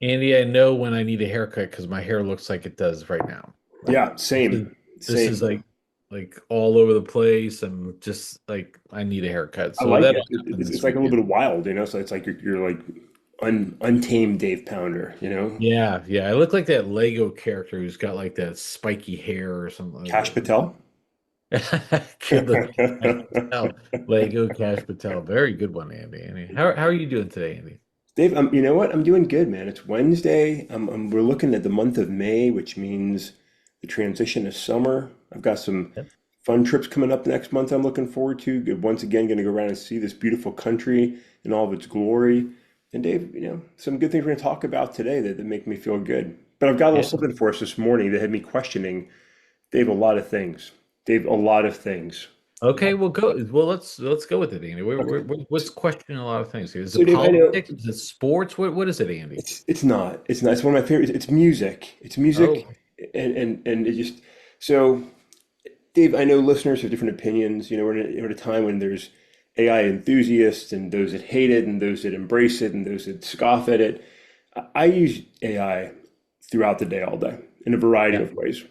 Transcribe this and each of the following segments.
Andy, I know when I need a haircut because my hair looks like it does right now. Like Yeah, this is same, this is same. like all over the place. I'm just like I need a haircut. I So like that'll it. happen It's this like a little weekend. bit wild, So it's like you're like untamed Dave Pounder. Yeah, yeah. I look like that Lego character who's got like that spiky hair or something like Cash that. Patel. Good looking Cash Patel. Lego Cash Patel. Very good one, Andy. Andy. How are you doing today, Andy? Dave, you know what? I'm doing good, man. It's Wednesday. We're looking at the month of May, which means the transition to summer. I've got some Yep. fun trips coming up next month I'm looking forward to. Once again, going to go around and see this beautiful country in all of its glory. And Dave, some good things we're going to talk about today that make me feel good. But I've got a little Yeah. something for us this morning that had me questioning, Dave, a lot of things. Dave, a lot of things. Okay, we'll go. Well, let's go with it, Andy. Okay. What's questioning a lot of things here? Is So it Dave, I know politics? Is it sports? What is it, Andy? it's not. It's one of my favorites. It's music. It's music, Oh, and it just so Dave. I know listeners have different opinions. We're in a time when there's AI enthusiasts and those that hate it and those that embrace it and those that scoff at it. I use AI throughout the day, all day, in a variety yeah. of ways,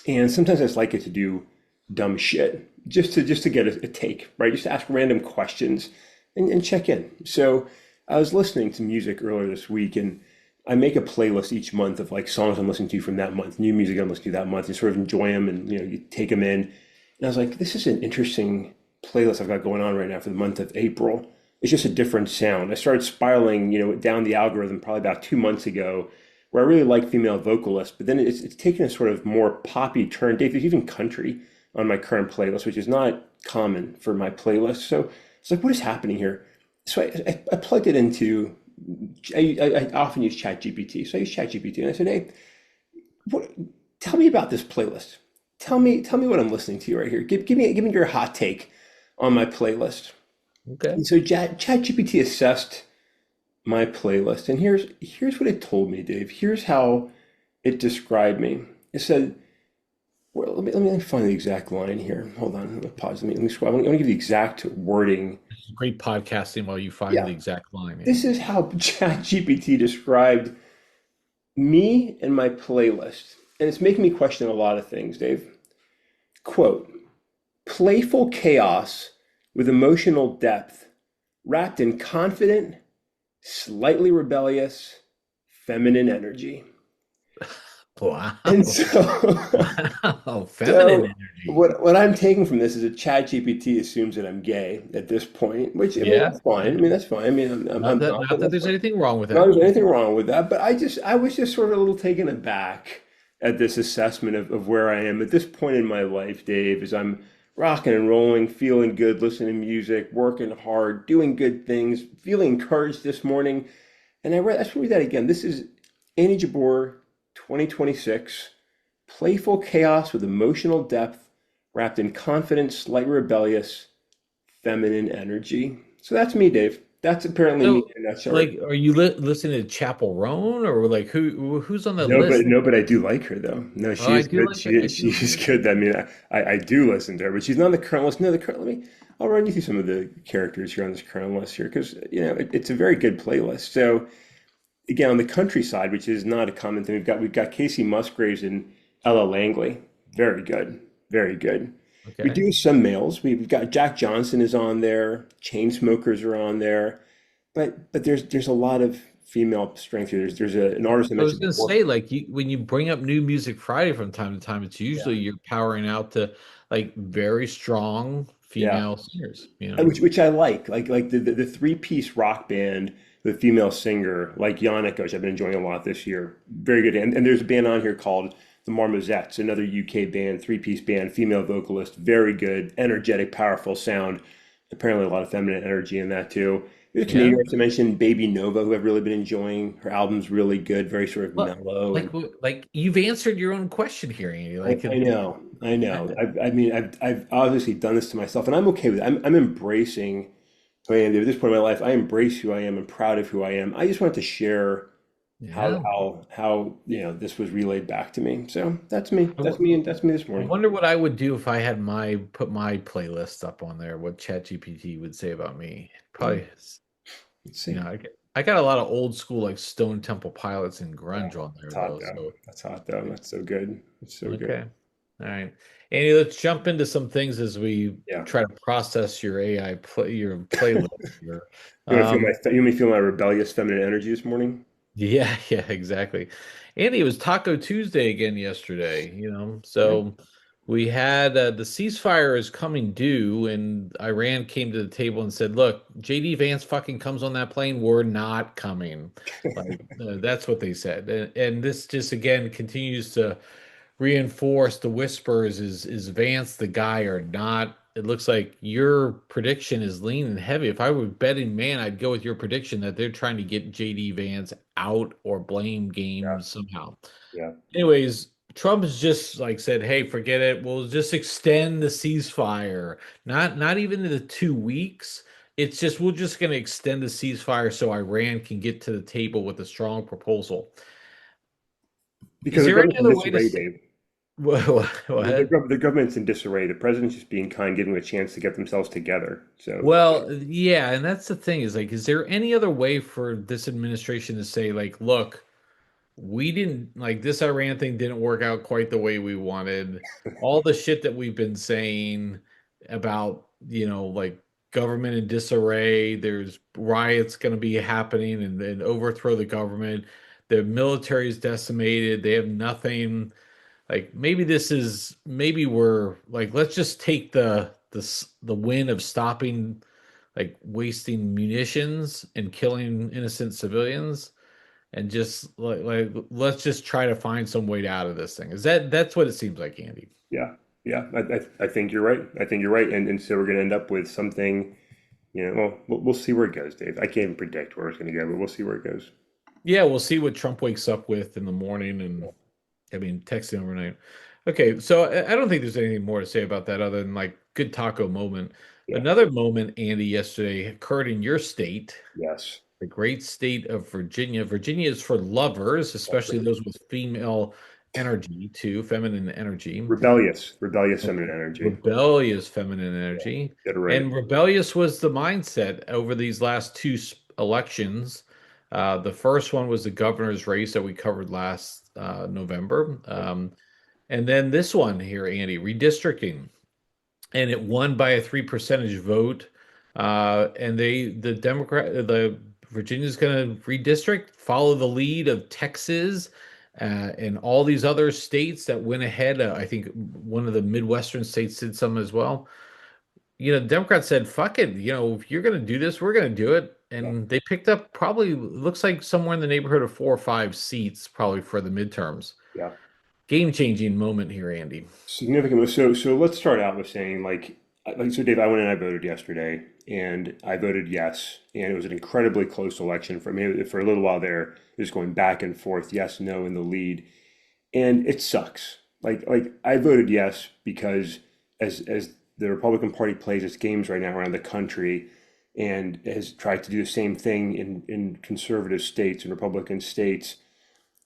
and sometimes I just like it to do dumb shit just to get a take, right? Just to ask random questions and check in. So I was listening to music earlier this week, and I make a playlist each month of like songs I'm listening to from that month, new music I'm listening to that month, and sort of enjoy them and you take them in. And I was like, this is an interesting playlist I've got going on right now for the month of April. It's just a different sound. I started spiraling, down the algorithm probably about 2 months ago, where I really like female vocalists, but then it's taken a sort of more poppy turn. Dave, there's even country on my current playlist, which is not common for my playlist. So it's like, what is happening here? So I plugged it into, I often use ChatGPT. So I use ChatGPT and I said, hey, what, tell me about this playlist. Tell me what I'm listening to right here. Give me your hot take on my playlist. Okay. And so ChatGPT assessed my playlist, and here's what it told me, Dave. Here's how it described me. It said, well, let me find the exact line here. Hold on. Let me pause. Let me scroll. I want to give the exact wording. This is great podcasting while you find Yeah, the exact line, this Andy. is how ChatGPT described me and my playlist. And it's making me question a lot of things, Dave. Quote, playful chaos with emotional depth, wrapped in confident, slightly rebellious, feminine energy. And Wow. so Wow. Feminine So energy. what I'm taking from this is that ChatGPT assumes that I'm gay at this point, which I mean Yeah. that's fine. I Yeah. mean that's fine. I mean I'm not, Not but that that's there's fine. anything wrong with Not that. there's anything wrong with that, but I was just sort of a little taken aback at this assessment of where I am at this point in my life, Dave, as I'm rocking and rolling, feeling good, listening to music, working hard, doing good things, feeling encouraged this morning. And I just read that again. This is Annie Jabor, 2026. Playful chaos with emotional depth, wrapped in confident, slightly rebellious, feminine energy. So that's me, Dave. That's apparently me So, in a nutshell. like, are you listening to Chapel Roan or like who's on the No, but list? no, but I do like her though. No, Oh, she I is do good. like it. I She do is like it. good. I mean, I do listen to her, but she's not on the current list. No, the current. I'll run you through some of the characters here on this current list here because it's a very good playlist. So again, on the countryside, which is not a common thing, we've got Casey Musgraves and Ella Langley. Very good, very good. We Okay. do some males. We've got Jack Johnson is on there. Chainsmokers are on there, but there's a lot of female strength here. There's an artist I I was mentioned gonna before. say, like, when you bring up New Music Friday from time to time, it's Yeah, usually you're powering out to like very strong yeah. female singers, you And know? which I like the three-piece rock band, the female singer like Yannick, which I've been enjoying a lot this year. Very good. And there's a band on here called the Marmosettes, another UK band, three-piece band, female vocalist, very good, energetic, powerful sound. Apparently a lot of feminine energy in that too. There's a Canadian Yeah. artist I mentioned, Baby Nova, who I've really been enjoying. Her album's really good, very sort of Well, mellow and like you've answered your own question here, Andy. I, Like, I know, I know. I mean, I've obviously done this to myself, and I'm okay with it. I'm embracing who I am. At this point in my life, I embrace who I am. I'm proud of who I am. I just wanted to share how yeah. this was relayed back to me. So that's me. I, That's wo- me, and that's me this I morning. wonder what I would do if I had my put my playlist up on there. What ChatGPT would say about me? Yeah, Probably, let's you see. know, I got a lot of old school like Stone Temple Pilots and Yeah, grunge on there that's hot though. though. So That's hot though. That's so good. It's so good. okay, all right, Andy, let's jump into some things as we Yeah. try to process your your playlist here. You want to feel Um, you want me to feel my rebellious feminine energy this morning? yeah, yeah, exactly. Andy, it was Taco Tuesday again yesterday. Yeah. So we had the ceasefire is coming due, and Iran came to the table and said, "Look, JD Vance fucking comes on that plane. We're not coming." Like that's what they said, and this just again continues to reinforce the whispers. Is Vance the guy or not? It looks like your prediction is leaning heavy. If I were betting man, I'd go with your prediction that they're trying to get JD Vance out or blame Yeah. game somehow. Yeah. Anyways, Trump has just like said, "Hey, forget it. We'll just extend the ceasefire. Not even to the 2 weeks. It's just we're just going to extend the ceasefire so Iran can get to the table with a strong proposal." Because Is the there any government's in other way to disarray, say, Dave. what? The government's in disarray. The president's just being kind, giving them a chance to get themselves together. So, Well, yeah, and that's the thing is like, is there any other way for this administration to say, like, look, we didn't like this Iran thing didn't work out quite the way we wanted. All the shit that we've been saying about, like government in disarray, there's riots going to be happening and overthrow the government. The military is decimated. They have nothing. Like maybe we're like let's just take the win of stopping like wasting munitions and killing innocent civilians and just like let's just try to find some way out of this thing. That's what it seems like, Andy? yeah, yeah, I think you're right. I think you're right. And so we're going to end up with something, well, we'll see where it goes, Dave. I can't even predict where it's going to go, but we'll see where it goes. Yeah, we'll see what Trump wakes up with in the morning and I mean texting overnight. Okay, so I don't think there's anything more to say about that other than like good taco moment. Yeah. Another moment, Andy, yesterday occurred in your state, Yes. the great state of Virginia. Virginia is for lovers, That's especially right. those with female energy too, feminine energy. Rebellious feminine energy. Rebellious feminine Yeah. energy. Get it right. And rebellious was the mindset over these last two elections. The first one was the governor's race that we covered last November. Yeah. And then this one here, Andy, redistricting. And it won by a 3% vote. And the Virginia's going to redistrict, follow the lead of Texas and all these other states that went ahead. I think one of the Midwestern states did some as well. The Democrats said, fuck it. If you're going to do this, we're going to do it. Yeah. And they picked up probably, looks like somewhere in the neighborhood of 4 or 5 seats, probably for the midterms. Yeah. Game changing moment here, Andy. Significant. So let's start out with saying so Dave, I went and I voted yesterday, and I voted yes, and it was an incredibly close election for me. For a little while there, it was going back and forth, yes, no, in the lead, and it sucks. Like I voted yes because as the Republican Party plays its games right now around the country, and has tried to do the same thing in conservative states and Republican states,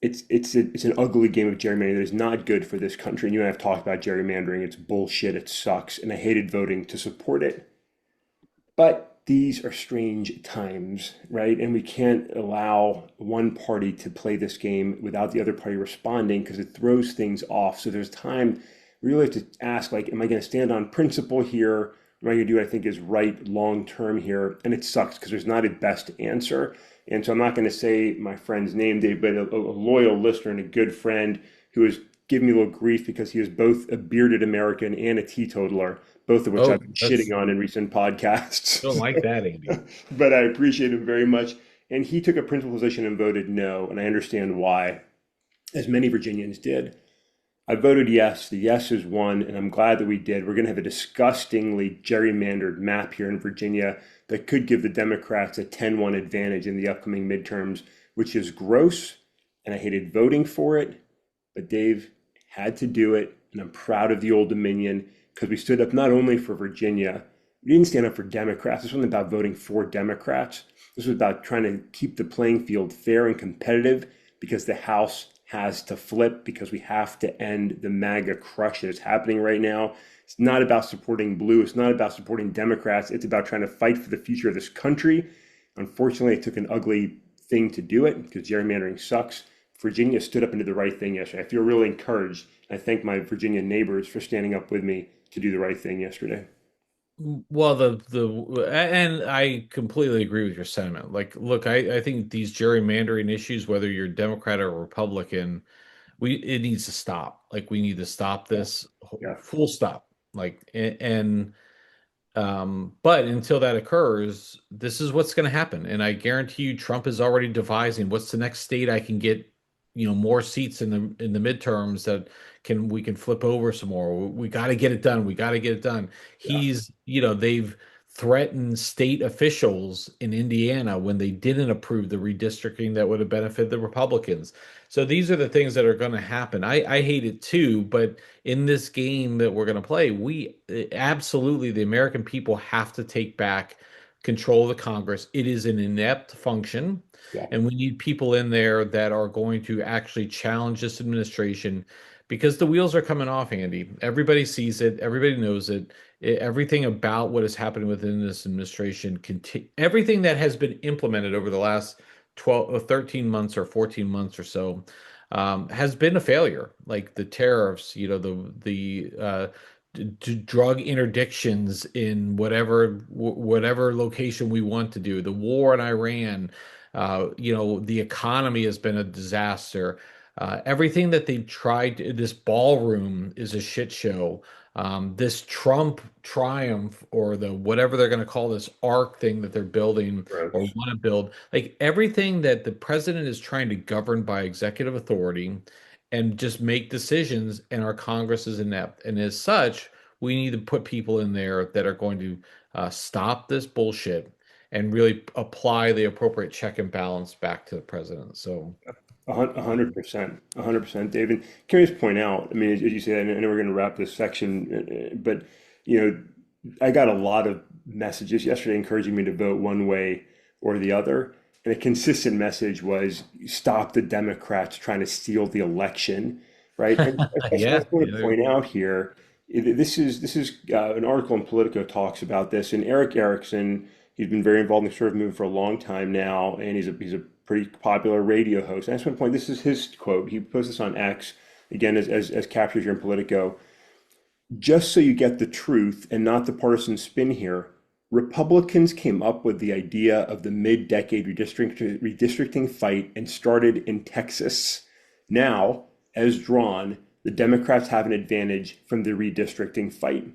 it's an ugly game of gerrymandering that is not good for this country. And you and I have talked about gerrymandering. It's bullshit. It sucks, and I hated voting to support it. But these are strange times, right? And we can't allow one party to play this game without the other party responding because it throws things off. So there's time we really have to ask, like, am I going to stand on principle here? Am I going to do what I think is right long term here? And it sucks because there's not a best answer. And so I'm not going to say my friend's name, Dave, but a loyal listener and a good friend who has given me a little grief because he is both a bearded American and a teetotaler, both of which Oh, I've been that's shitting on in recent podcasts. don't like that, Andy. But I appreciate him very much. And he took a principled position and voted no, and I understand why, as many Virginians did. I voted yes. The yes is won, and I'm glad that we did. We're going to have a disgustingly gerrymandered map here in Virginia that could give the Democrats a 10-1 advantage in the upcoming midterms, which is gross, and I hated voting for it. But Dave had to do it, and I'm proud of the Old Dominion because we stood up not only for Virginia, we didn't stand up for Democrats. This wasn't about voting for Democrats. This was about trying to keep the playing field fair and competitive because the House has to flip because we have to end the MAGA crush that is happening right now. It's not about supporting blue. It's not about supporting Democrats. It's about trying to fight for the future of this country. Unfortunately, it took an ugly thing to do it because gerrymandering sucks. Virginia stood up and did the right thing yesterday. I feel really encouraged. I thank my Virginia neighbors for standing up with me to do the right thing yesterday. Well, and I completely agree with your sentiment. Like, look, I think these gerrymandering issues, whether you're Democrat or Republican, it needs to stop. Like, we need to stop Yeah, this yeah, full stop. Like, and but until that occurs, this is what's going to happen. And I guarantee you, Trump is already devising what's the next state I can get, more seats in the midterms that we can flip over some more. We got to get it done. We got to get it done. yeah. They've threatened state officials in Indiana when they didn't approve the redistricting that would have benefited the Republicans. So these are the things that are going to happen. I hate it too, but in this game that we're going to play, we absolutely, the American people have to take back control of the Congress. It is an inept function, Yeah. and we need people in there that are going to actually challenge this administration because the wheels are coming off, Andy. Everybody sees it, everybody knows it. Everything about what is happening within this administration, everything that has been implemented over the last 12 or 13 months or 14 months or so has been a failure. Like the tariffs, drug interdictions in whatever location we want to do, the war in Iran, the economy has been a disaster. Everything that they tried, this ballroom is a shit show. This Trump triumph or the whatever they're going to call this arc thing that they're building or Gross. want to build, like everything that the president is trying to govern by executive authority and just make decisions, and our Congress is inept. And as such, we need to put people in there that are going to stop this bullshit and really apply the appropriate check and balance back to the president. So, 100%, 100%, David. Curious to point out, I mean, as you say, and I know we're going to wrap this section, but you know, I got a lot of messages yesterday encouraging me to vote one way or the other. And a consistent message was stop the Democrats trying to steal the election, right? And I yeah, just want to yeah, point out here, this is an article in Politico talks about this, and Eric Erickson, he's been very involved in the sort of movement for a long time now, and he's a pretty popular radio host. And I just want to point, this is his quote. He posted this on X, again, as captured here in Politico. Just so you get the truth and not the partisan spin here, Republicans came up with the idea of the mid-decade redistricting fight and started in Texas. Now, as drawn, the Democrats have an advantage from the redistricting fight.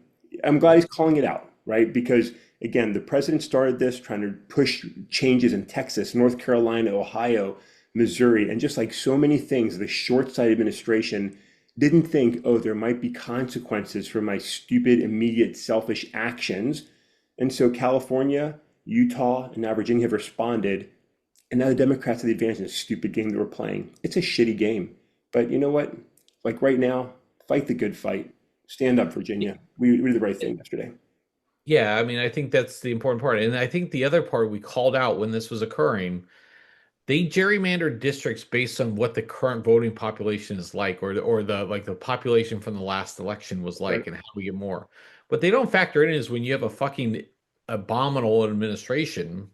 I'm glad he's calling it out, right? Because again, the president started this trying to push changes in Texas, North Carolina, Ohio, Missouri, and just like so many things, the short-sighted administration didn't think, oh, there might be consequences for my stupid, immediate, selfish actions. And so California, Utah, and now Virginia have responded. And now the Democrats have the advantage in a stupid game that we're playing. It's a shitty game. But you know what? Like right now, fight the good fight. Stand up, Virginia. We did the right thing yesterday. yeah. I mean, I think that's the important part, and I think the other part we called out when this was occurring. They gerrymandered districts based on what the current voting population is like, or the population from the last election was Right. like, and how we get more. What they don't factor in is when you have a fucking abominable administration,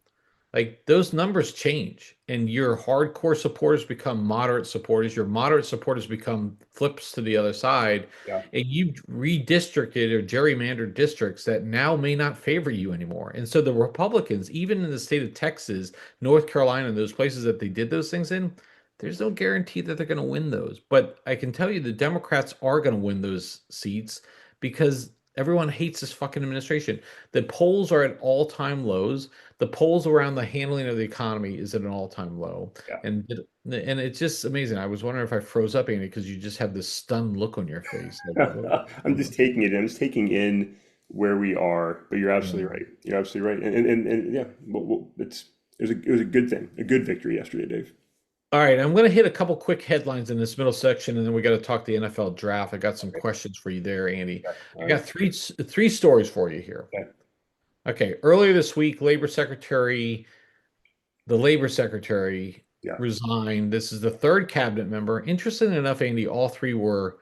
like those numbers change, and your hardcore supporters become moderate supporters. Your moderate supporters become flips to the other side, Yeah. and you redistricted or gerrymandered districts that now may not favor you anymore. And so the Republicans, even in the state of Texas, North Carolina, and those places that they did those things in, there's no guarantee that they're going to win those. But I can tell you the Democrats are going to win those seats because everyone hates this fucking administration. The polls are at all-time lows. The polls around the handling of the economy is at an all-time low, Yeah. and it's just amazing. I was wondering if I froze up, Andy, because you just have this stunned look on your face. Like, what? I'm just taking it in. I'm just taking in where we are. But you're absolutely Yeah. right. You're absolutely right. And yeah, it was a good thing, a good victory yesterday, Dave. All right, I'm going to hit a couple quick headlines in this middle section, and then we got to talk the NFL draft. I got some Okay. questions for you there, Andy. Okay. All I right. got three stories for you here. Okay. Okay, earlier this week, the labor secretary Yeah. resigned. This is the third cabinet member. Interesting enough, Andy, all three were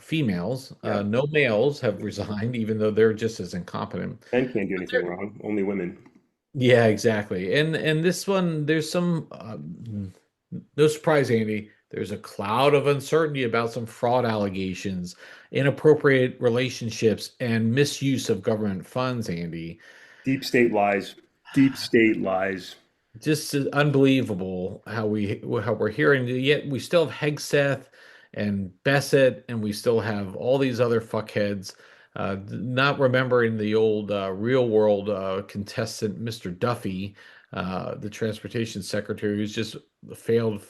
females. Yeah. No males have resigned, even though they're just as incompetent. Men can't do anything wrong. Only women. Yeah, exactly. And this one, there's some no surprise, Andy. There's a cloud of uncertainty about some fraud allegations, inappropriate relationships, and misuse of government funds, Andy. Deep state lies. Deep state lies. Just unbelievable how we're hearing. Yet we still have Hegseth and Bassett, and we still have all these other fuckheads, not remembering the old real world contestant, Mr. Duffy, the transportation secretary, who's just failed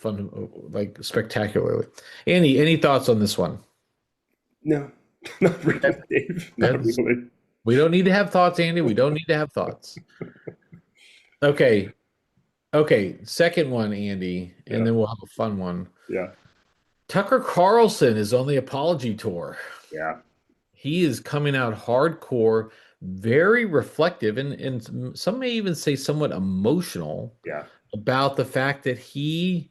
like spectacularly. Andy, any thoughts on this one? No, not really, That, Dave. Not that's really. We don't need to have thoughts, Andy. We don't need to have thoughts. Okay, okay. Second one, Andy, and Yeah, then we'll have a fun one. yeah, Tucker Carlson is on the apology tour. yeah, He is coming out hardcore, very reflective, and some may even say somewhat emotional yeah. about the fact that he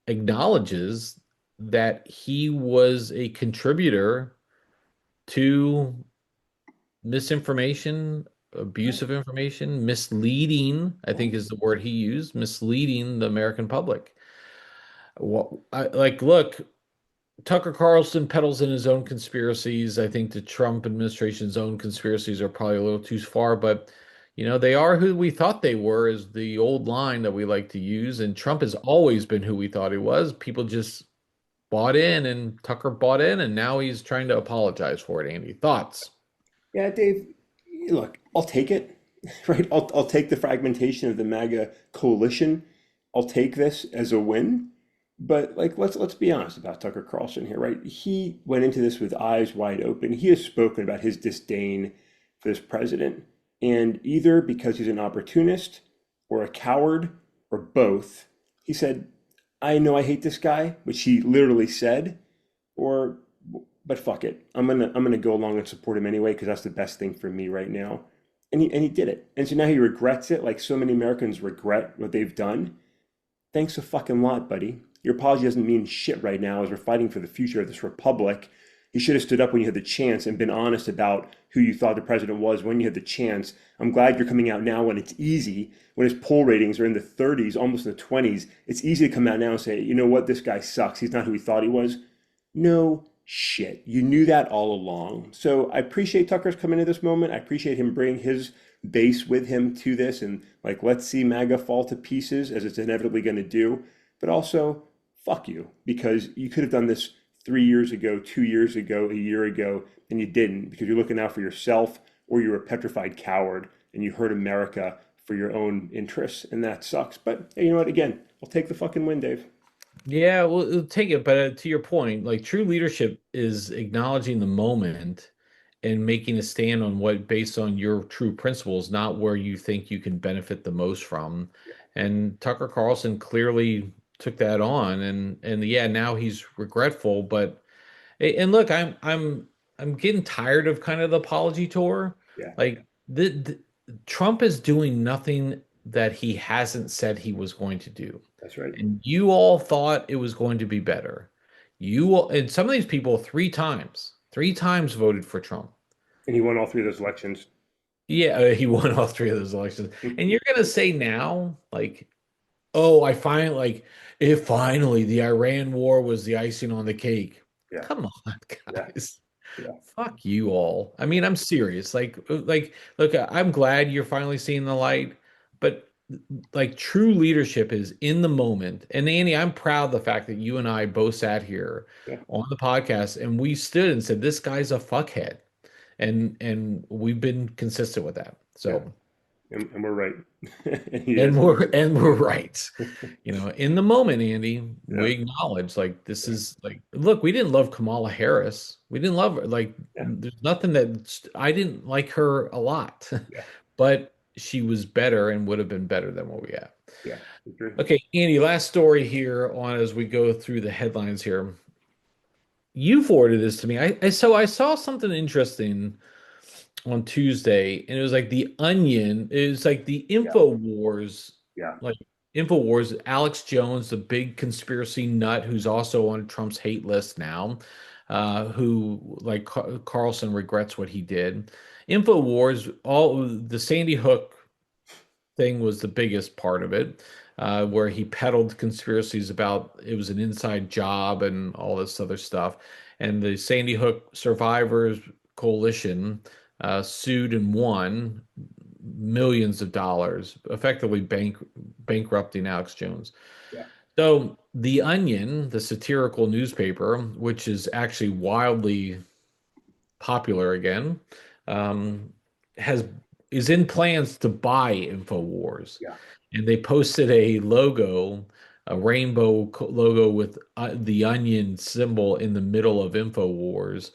acknowledges that he was a contributor to misinformation, abuse of information, misleading, I think is the word he used, misleading the American public. Look, Tucker Carlson peddles in his own conspiracies. I think the Trump administration's own conspiracies are probably a little too far, but they are who we thought they were, is the old line that we like to use. And Trump has always been who we thought he was. People just bought in, and Tucker bought in, and now he's trying to apologize for it. Andy, thoughts? Yeah, Dave, look, I'll take it, right? I'll take the fragmentation of the MAGA coalition. I'll take this as a win. But like let's be honest about Tucker Carlson here, right? He went into this with eyes wide open. He has spoken about his disdain for this president. And either because he's an opportunist or a coward or both, he said, I know I hate this guy, which he literally said, or but fuck it. I'm gonna go along and support him anyway because that's the best thing for me right now. And he did it. And so now he regrets it like so many Americans regret what they've done. Thanks a fucking lot, buddy. Your apology doesn't mean shit right now as we're fighting for the future of this republic. You should have stood up when you had the chance and been honest about who you thought the president was when you had the chance. I'm glad you're coming out now when it's easy, when his poll ratings are in the 30s, almost in the 20s. It's easy to come out now and say, you know what, this guy sucks. He's not who we thought he was. No shit. You knew that all along. So I appreciate Tucker's coming to this moment. I appreciate him bringing his base with him to this and like, let's see MAGA fall to pieces as it's inevitably going to do. But also, fuck you, because you could have done this 3 years ago, 2 years ago, a year ago, and you didn't because you're looking out for yourself or you're a petrified coward and you hurt America for your own interests. And that sucks. But hey, you know what? Again, I'll take the fucking win, Dave. Yeah, well, take it. But to your point, like true leadership is acknowledging the moment and making a stand on what based on your true principles, not where you think you can benefit the most from. And Tucker Carlson clearly took that on, and yeah, now he's regretful. But and look, I'm getting tired of kind of the apology tour. Yeah, Like the Trump is doing nothing that he hasn't said he was going to do. that's right. And you all thought it was going to be better. And some of these people three times voted for Trump. And he won all three of those elections. Yeah, he won all three of those elections. And you're gonna say now, like, oh, finally the Iran war was the icing on the cake. Yeah, Come on, yeah, guys. yeah, Fuck you all. I mean, I'm serious. Look, I'm glad you're finally seeing the light, but like true leadership is in the moment. And Annie, I'm proud of the fact that you and I both sat here yeah, on the podcast and we stood and said, this guy's a fuckhead. And we've been consistent with that. yeah. So, And we're right. And he is. and we're right. In the moment, Andy, Yeah, we acknowledge like this yeah, is like, look, we didn't love Kamala Harris. We didn't love her. Like, yeah, there's nothing that I didn't like her a lot, yeah, but she was better and would have been better than what we have. yeah. Agree. Okay, Andy, last story here on as we go through the headlines here. You forwarded this to me. I saw something interesting on Tuesday, and it was like the Onion. It was like the Yeah, InfoWars, yeah. like InfoWars. Alex Jones, the big conspiracy nut, who's also on Trump's hate list now, who like Carlson regrets what he did. InfoWars, all the Sandy Hook thing was the biggest part of it, where he peddled conspiracies about it was an inside job and all this other stuff. And the Sandy Hook Survivors Coalition sued and won millions of dollars, effectively bankrupting Alex Jones. Yeah. So The Onion, the satirical newspaper, which is actually wildly popular again, um, has is in plans to buy InfoWars, Yeah. and they posted a logo, a rainbow logo with the onion symbol in the middle of InfoWars.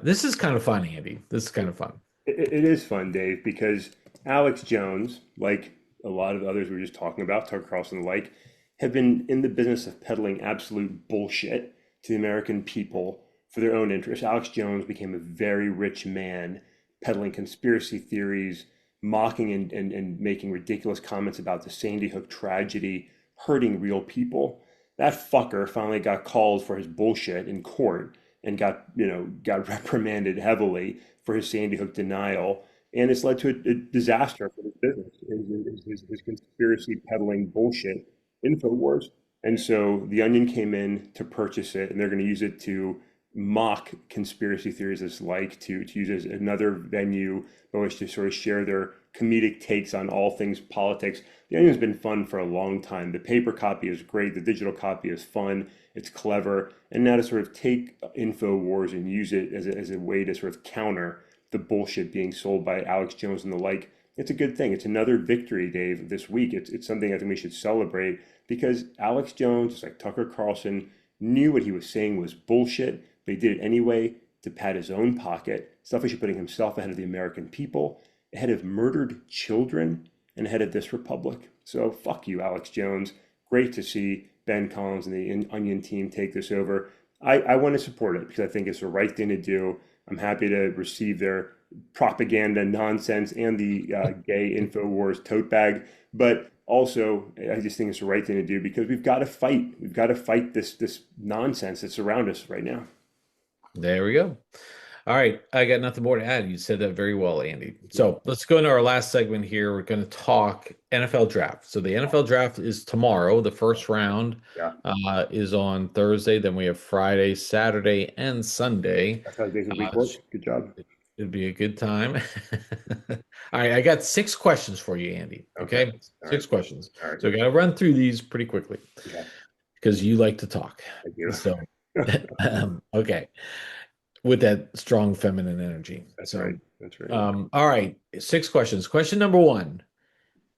This is kind of fun, Andy. This is kind of fun. It is fun, Dave, because Alex Jones, like a lot of others we were just talking about, Tucker Carlson and the like, have been in the business of peddling absolute bullshit to the American people for their own interests. Alex Jones became a very rich man peddling conspiracy theories, mocking and making ridiculous comments about the Sandy Hook tragedy, hurting real people. That fucker finally got called for his bullshit in court and got reprimanded heavily for his Sandy Hook denial. And it's led to a disaster for his business, his conspiracy peddling bullshit InfoWars. And so the Onion came in to purchase it, and they're going to use it to mock conspiracy theories as like to use as another venue by which to sort of share their comedic takes on all things politics. The Onion's been fun for a long time. The paper copy is great. The digital copy is fun. It's clever. And now to sort of take InfoWars and use it as a way to sort of counter the bullshit being sold by Alex Jones and the like, it's a good thing. It's another victory, Dave, this week. It's something I think we should celebrate because Alex Jones, just like Tucker Carlson, knew what he was saying was bullshit, but he did it anyway to pad his own pocket, selfishly putting himself ahead of the American people, ahead of murdered children, and ahead of this republic. So fuck you, Alex Jones. Great to see Ben Collins and the Onion team take this over. I want to support it because I think it's the right thing to do. I'm happy to receive their propaganda nonsense and the gay InfoWars tote bag. But also, I just think it's the right thing to do because we've got to fight. We've got to fight this nonsense that's around us right now. There we go. All right, I got nothing more to add. You said that very well, Andy. So let's go into our last segment here. We're going to talk NFL draft. So the NFL draft is tomorrow. The first round Yeah, is on Thursday. Then we have Friday, Saturday, and Sunday. that's how days of the week Uh, work. Good job. It'd be a good time. All right, I got 6 questions for you, Andy. Okay. Okay, All right. six questions. All right. So I got to run through these pretty quickly Okay. because you like to talk. Thank you. So, okay, with that strong feminine energy. That's So, right. That's right. all right, 6 questions. Question number one.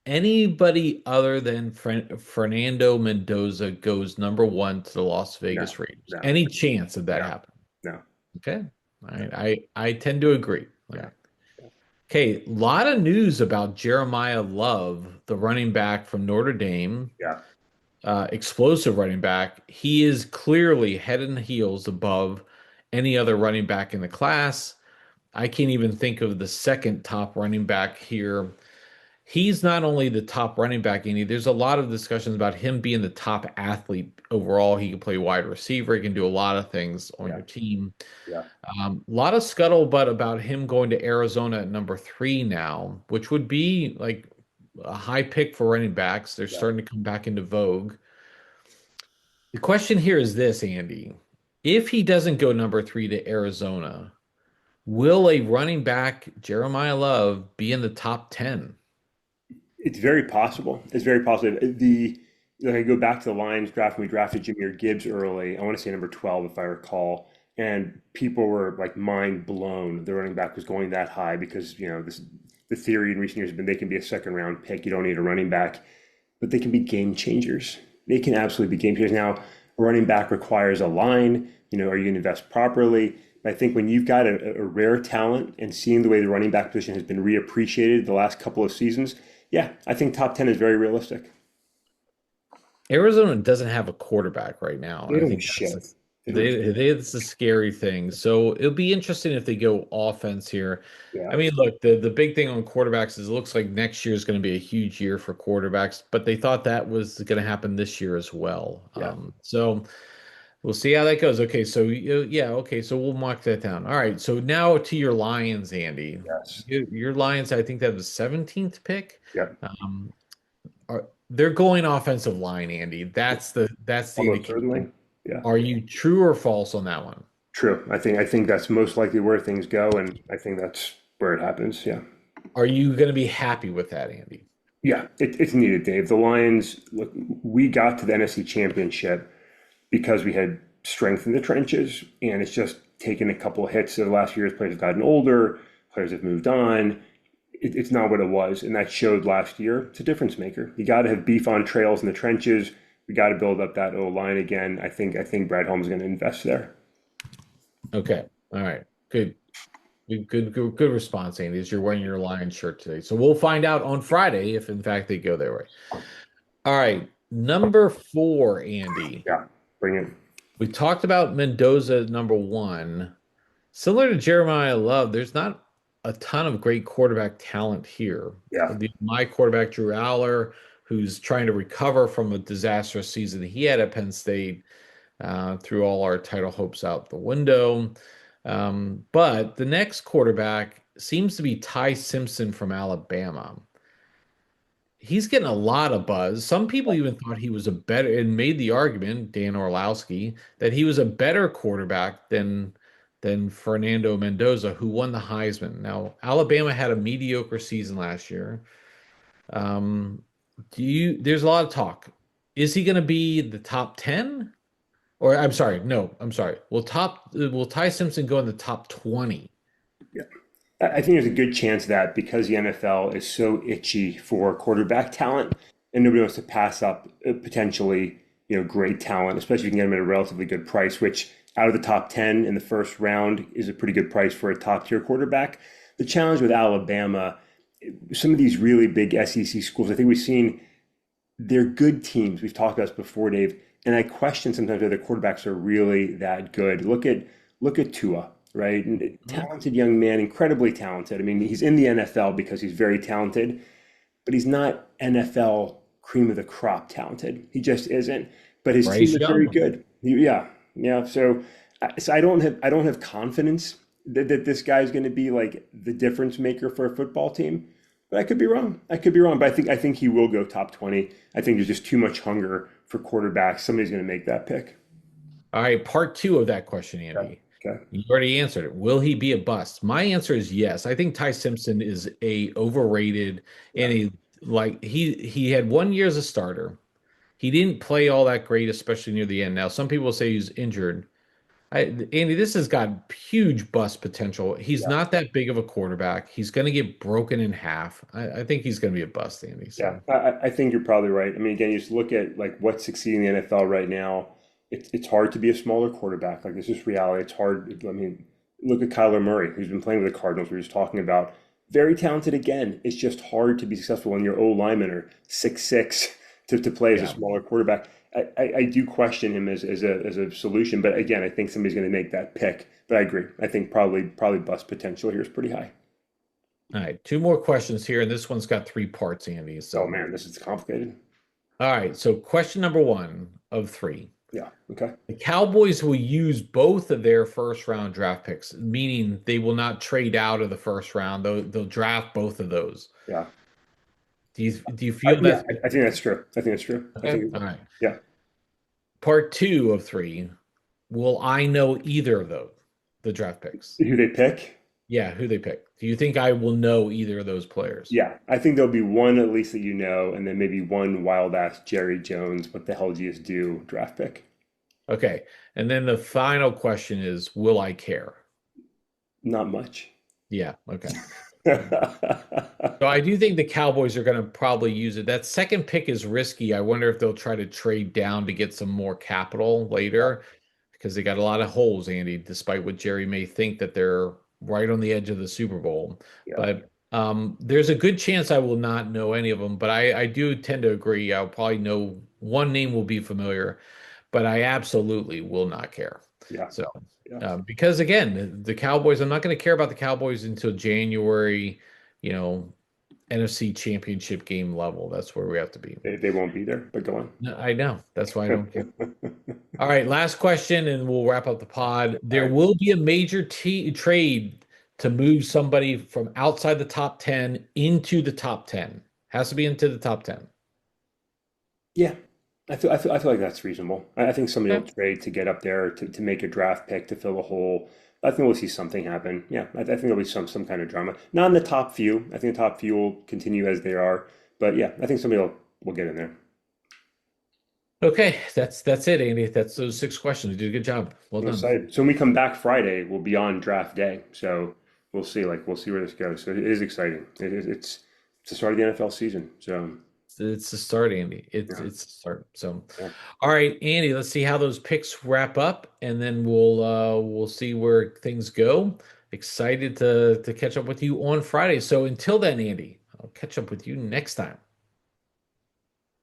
Anybody other than Fernando Mendoza goes number one to the Las No, Vegas Raiders? no, Any chance of that no, happening? no, Okay. All no. right. I tend to agree. All Yeah. right. Okay. A lot of news about Jeremiah Love, the running back from Notre Dame, Yeah. explosive running back. He is clearly head and heels above any other running back in the class. I can't even think of the second top running back here. He's not only the top running back, Andy, there's a lot of discussions about him being the top athlete overall. He can play wide receiver, he can do a lot of things on Yeah. your team. Yeah. A lot of scuttlebutt about him going to Arizona at number 3 now, which would be like a high pick for running backs. They're Yeah. starting to come back into vogue. The question here is this, Andy. If he doesn't go number 3 to Arizona, will a running back, Jeremiah Love, be in the top 10? It's very possible. It's very possible. Like I go back to the Lions draft when we drafted Jameer Gibbs early. I want to say number 12, if I recall. And people were like mind blown. The running back was going that high because, the theory in recent years has been they can be a second round pick. You don't need a running back, but they can be game changers. They can absolutely be game changers. Now, a running back requires a line. Are you going to invest properly? I think when you've got a rare talent and seeing the way the running back position has been reappreciated the last couple of seasons, yeah, I think top 10 is very realistic. Arizona doesn't have a quarterback right now, and They I don't think shit. They don't, it's a scary thing. So it'll be interesting if they go offense here. yeah, I mean, look, the big thing on quarterbacks is it looks like next year is going to be a huge year for quarterbacks, but they thought that was going to happen this year as well. yeah. We'll see how that goes. Okay, so yeah, okay, so we'll mark that down. All right, so now to your Lions, Andy. Yes. Your Lions, I think, they have the 17th pick. Yep. Um, they're going offensive line, Andy. That's the Almost indication. certainly. Yeah. Are you true or false on that one? True. I think that's most likely where things go, and I think that's where it happens. Yeah. Are you going to be happy with that, Andy? Yeah, it's needed, Dave. The Lions, look, we got to the NFC Championship because we had strength in the trenches, and it's just taken a couple of hits over the last few years. Players have gotten older, players have moved on. It's not what it was, and that showed last year. It's a difference maker. You got to have beef on trails in the trenches. We got to build up that O line again. I think Brad Holmes is going to invest there. Okay. All right. Good. Good response, Andy. Is you're wearing your Lions shirt today. So we'll find out on Friday if in fact they go their way. All right. Number four, Andy. Yeah, bring it. We talked about Mendoza number one. Similar to Jeremiah Love, there's not a ton of great quarterback talent here. Yeah, My quarterback, Drew Aller, who's trying to recover from a disastrous season he had at Penn State, threw all our title hopes out the window. But the next quarterback seems to be Ty Simpson from Alabama. He's getting a lot of buzz. Some people even thought he was a better and made the argument, Dan Orlowski, that he was a better quarterback than Fernando Mendoza, who won the Heisman. Now, Alabama had a mediocre season last year. Um, there's a lot of talk. Is he going to be the top 10? Or I'm sorry, no, I'm sorry. Will Ty Simpson go in the top 20? yeah. I think there's a good chance that because the NFL is so itchy for quarterback talent, and nobody wants to pass up potentially, great talent, especially if you can get them at a relatively good price, which out of the top 10 in the first round is a pretty good price for a top tier quarterback. The challenge with Alabama, some of these really big SEC schools, I think we've seen they're good teams. We've talked about this before, Dave, and I question sometimes whether quarterbacks are really that good. Look at Tua, right? And Mhm. talented young man, incredibly talented. I mean, he's in the NFL because he's very talented, but he's not NFL cream of the crop talented. He just isn't. But his team Bryce is very Young. good. Yeah, yeah. So I don't have confidence that this guy's going to be like the difference maker for a football team. But I could be wrong. I could be wrong. But I think he will go top 20. I think there's just too much hunger for quarterbacks. Somebody's going to make that pick. All right, part two of that question, Okay. Andy. Okay. You already answered it. Will he be a bust? My answer is yes. I think Ty Simpson is a overrated Yeah. and he had 1 year as a starter. He didn't play all that great, especially near the end. Now, some people say he's injured. Andy, this has got huge bust potential. He's Yeah. not that big of a quarterback. He's going to get broken in half. I think he's going to be a bust, Andy. Yeah, So, I think you're probably right. I mean, again, you just look at like what's succeeding in the NFL right now. It's hard to be a smaller quarterback. Like it's just reality. It's hard. I mean, look at Kyler Murray, who's been playing with the Cardinals. We were just talking about very talented again. It's just hard to be successful when your O linemen are 6'6" to play as a yeah. smaller quarterback. I do question him as a solution, but again, I think somebody's going to make that pick. But I agree. I think probably bust potential here is pretty high. All right. Two more questions here, and this one's got three parts, Andy. Oh So, man, this is complicated. all right. So, question number one of three. Yeah. Okay. The Cowboys will use both of their first round draft picks, meaning they will not trade out of the first round. They'll draft both of those. Yeah. Do you feel Yeah, that's I think that's true. I think that's true. I okay? think, All right. yeah. Part two of three. Will I know either of those, the draft picks? Who they pick? Yeah, who they pick. Do you think I will know either of those players? Yeah, I think there'll be one at least that you know, and then maybe one wild ass Jerry Jones. What the hell do you just do? Draft pick? Okay. And then the final question is, will I care? Not much. Yeah, okay. So I do think the Cowboys are going to probably use it. That second pick is risky. I wonder if they'll try to trade down to get some more capital later because they got a lot of holes, Andy, despite what Jerry may think that they're right on the edge of the Super Bowl. Yeah, But there's a good chance I will not know any of them. But I do tend to agree. I'll probably know one name will be familiar, but I absolutely will not care. yeah, So, yeah. because again, the Cowboys, I'm not going to care about the Cowboys until January, you know, NFC Championship game level. That's where we have to be. They won't be there, but go No, I know. That's why I don't care. on. All right, last question, and we'll wrap up the pod. All There right. will be a major trade to move somebody from outside the top 10 into the top 10. Has to be into the top 10. Yeah, I feel like that's reasonable. I think somebody will Okay. trade to get up there to make a draft pick to fill a hole. I think we'll see something happen. Yeah, I think there'll be some kind of drama. Not in the top few. I think the top few will continue as they are. But yeah, I think somebody will get in there. Okay, that's it, Andy. That's those 6 questions. You did a good job. Well I'm done. excited. So when we come back Friday, we'll be on draft day. So we'll see. We'll see where this goes. So it is exciting. It's the start of the NFL season. So It's the start, Andy. It's yeah, it's the start. So, yeah. all right, Andy, let's see how those picks wrap up, and then we'll see where things go. Excited to catch up with you on Friday. So until then, Andy, I'll catch up with you next time.